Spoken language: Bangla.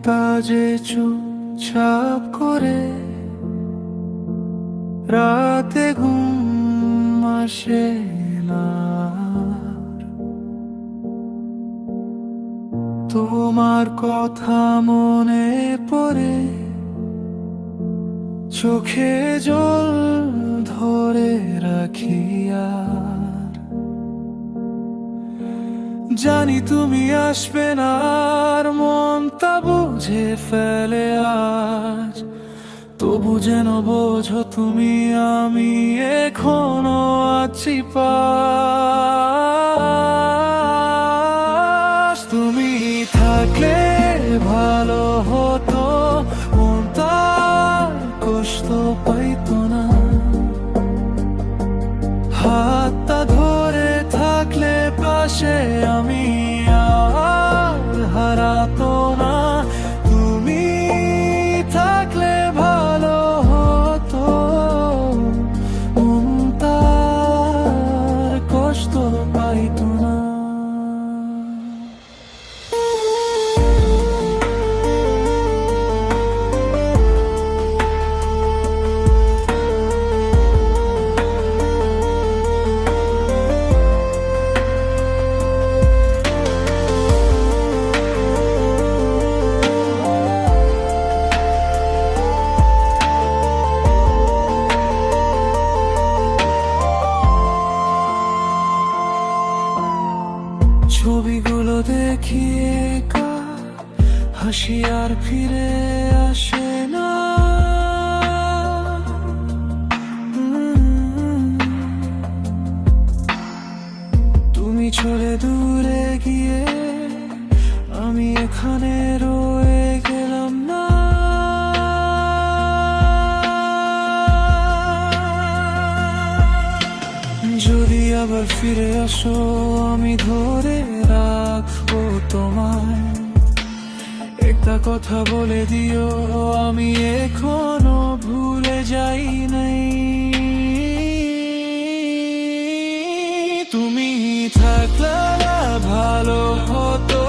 কাজে চুপচাপ করে রাতে ঘুম আসে না। তোমার কথা মনে পড়ে চোখে জল ধরে রাখি আর জানি তুমি আসবে না, আর মনটা বুঝে ফেলে আজ। তবু যেন বোঝো তুমি আমি এখনো আছি পাশ। তুমি থাকলে ভালো হতো, মনটা কষ্ট পাইতো না। হাতটা ধরে থাকলে পাশে আমি আর হারাতো না। তুমি থাকলে ভালো হতো, মনটা কষ্ট পাইতো না। ছবিগুলো দেখিয়ে হাসি আর ফিরে আসে না। তুমি চলে দূরে গিয়ে আমি এখানে রয়ে গেলাম না। যদি আবার ফিরে আসো আমি ধরে রাখবো তোমায়। একটা কথা বলে দিও আমি এখনো ভুলে যাই নাই। তুমি থাকলে ভালো হতো,